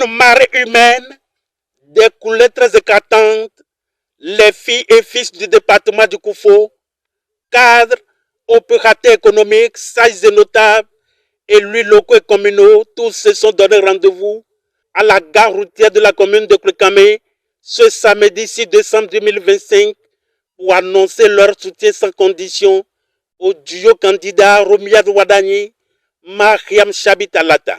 une marée humaine, des coulées très éclatantes, les filles et fils du département du Koufo, cadres, opérateurs économiques, sages et notables, élus locaux et communaux, tous se sont donné rendez-vous à la gare routière de la commune de Koulikame ce samedi 6 décembre 2025 pour annoncer leur soutien sans condition au duo candidat Romuald Wadani, Mariam Chabi Talata.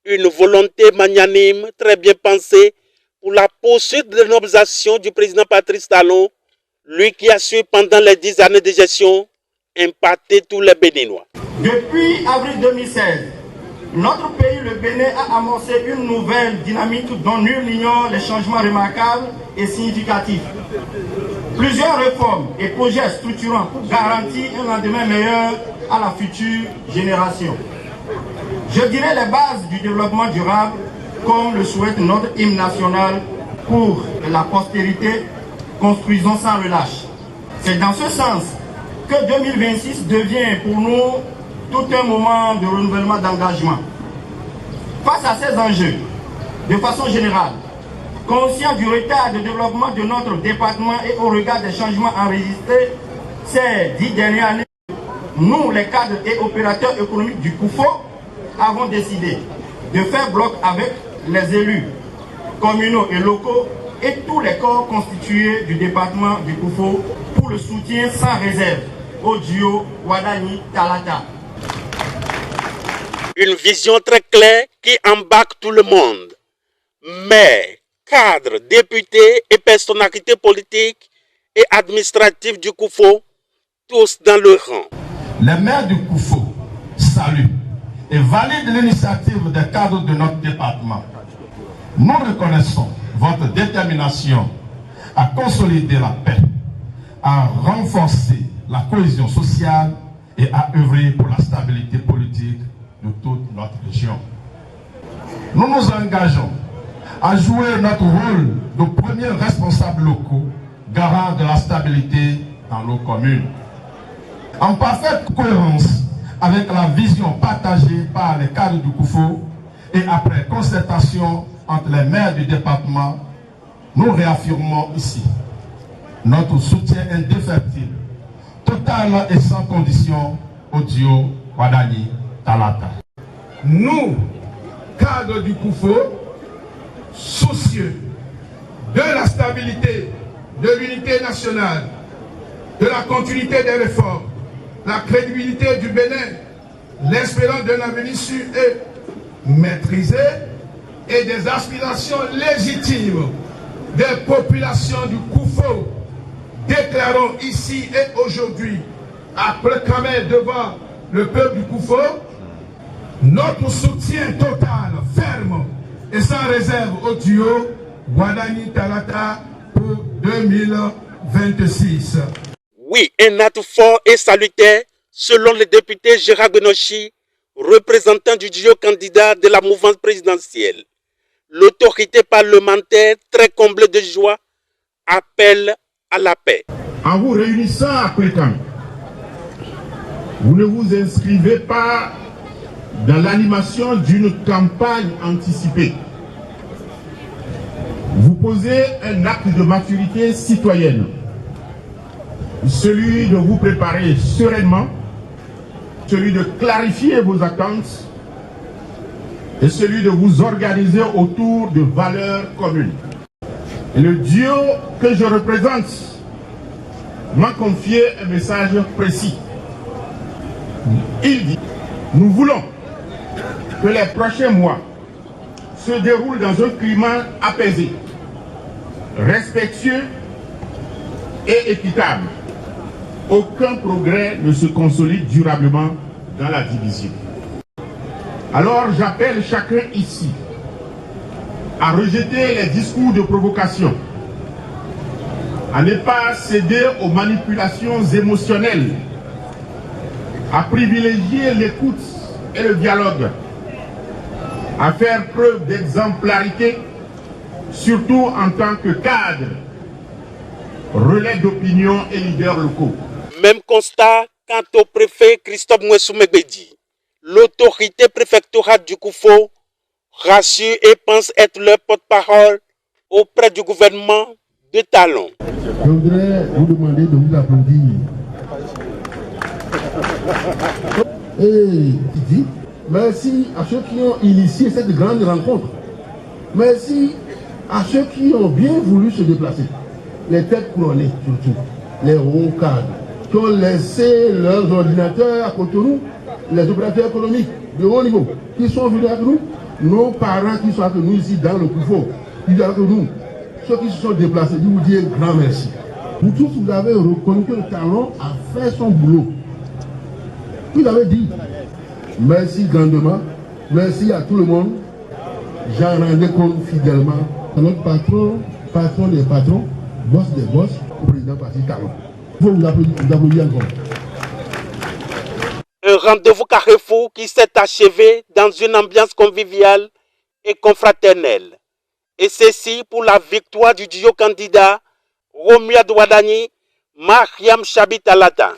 Une volonté magnanime, très bien pensée pour la poursuite de nobles actions du président Patrice Talon, lui qui a su pendant les 10 années de gestion impacter tous les Béninois. Depuis avril 2016, notre pays, le Bénin, a amorcé une nouvelle dynamique dont nul n'ignore les changements remarquables et significatifs. Plusieurs réformes et projets structurants pour garantir un lendemain meilleur à la future génération. Je dirais les bases du développement durable, comme le souhaite notre hymne national pour la postérité, construisons sans relâche. C'est dans ce sens que 2026 devient pour nous tout un moment de renouvellement d'engagement. Face à ces enjeux, de façon générale, conscient du retard de développement de notre département et au regard des changements enregistrés ces 10 dernières années, nous, les cadres et opérateurs économiques du Koufo, avons décidé de faire bloc avec les élus communaux et locaux et tous les corps constitués du département du Koufo pour le soutien sans réserve au duo Wadani Talata. Une vision très claire qui embarque tout le monde. Maires, cadres, députés et personnalités politiques et administratives du Koufo, tous dans le rang. Les maires du Koufo saluent et valident l'initiative des cadres de notre département. Nous reconnaissons votre détermination à consolider la paix, à renforcer la cohésion sociale et à œuvrer pour la stabilité politique de toute notre région. Nous nous engageons à jouer notre rôle de premiers responsables locaux, garants de la stabilité dans nos communes. En parfaite cohérence avec la vision partagée par les cadres du Koufo et après concertation entre les maires du département, nous réaffirmons ici notre soutien indéfectible, total et sans condition au duo Wadani Talata. Nous, cadres du Koufo, soucieux de la stabilité, de l'unité nationale, de la continuité des réformes, la crédibilité du Bénin, l'espérance d'un avenir sûr et maîtrisé et des aspirations légitimes des populations du Koufo, déclarons ici et aujourd'hui, à proclamer devant le peuple du Koufo, notre soutien total, ferme et sans réserve au duo Wadani Talata pour 2026. Oui, un acte fort et salutaire, selon le député Gérard Benochi, représentant du duo candidat de la mouvance présidentielle. L'autorité parlementaire, très comblée de joie, appelle à la paix. En vous réunissant à Koulikame, vous ne vous inscrivez pas dans l'animation d'une campagne anticipée. Vous posez un acte de maturité citoyenne, celui de vous préparer sereinement, celui de clarifier vos attentes et celui de vous organiser autour de valeurs communes. Et le duo que je représente m'a confié un message précis. Il dit: nous voulons que les prochains mois se déroulent dans un climat apaisé, respectueux et équitable. Aucun progrès ne se consolide durablement dans la division. Alors j'appelle chacun ici à rejeter les discours de provocation, à ne pas céder aux manipulations émotionnelles, à privilégier l'écoute et le dialogue, à faire preuve d'exemplarité, surtout en tant que cadre, relais d'opinion et leaders locaux. Même constat quant au préfet Christophe Mouessou Megbedi. L'autorité préfectorale du Koufo rassurent et pensent être leur porte-parole auprès du gouvernement de Talon. Je voudrais vous demander de vous applaudir. Et Titi, merci à ceux qui ont initié cette grande rencontre. Merci à ceux qui ont bien voulu se déplacer. Les têtes couronnées surtout, les hauts cadres, qui ont laissé leurs ordinateurs à Cotonou, les opérateurs économiques de haut niveau, qui sont venus avec nous, nos parents qui sont avec nous ici dans le Koufo, qui sont avec nous, ceux qui se sont déplacés, je vous dis un grand merci. Vous tous, vous avez reconnu que le Talon a fait son boulot. Vous avez dit, merci grandement, merci à tout le monde, j'en rendais compte fidèlement à notre patron des patrons, boss des boss, au président parti Talon. Il faut vous applaudir encore. Un rendez-vous Carrefour qui s'est achevé dans une ambiance conviviale et confraternelle. Et ceci pour la victoire du duo candidat Romia Douadani, Mariam Chabit Alata.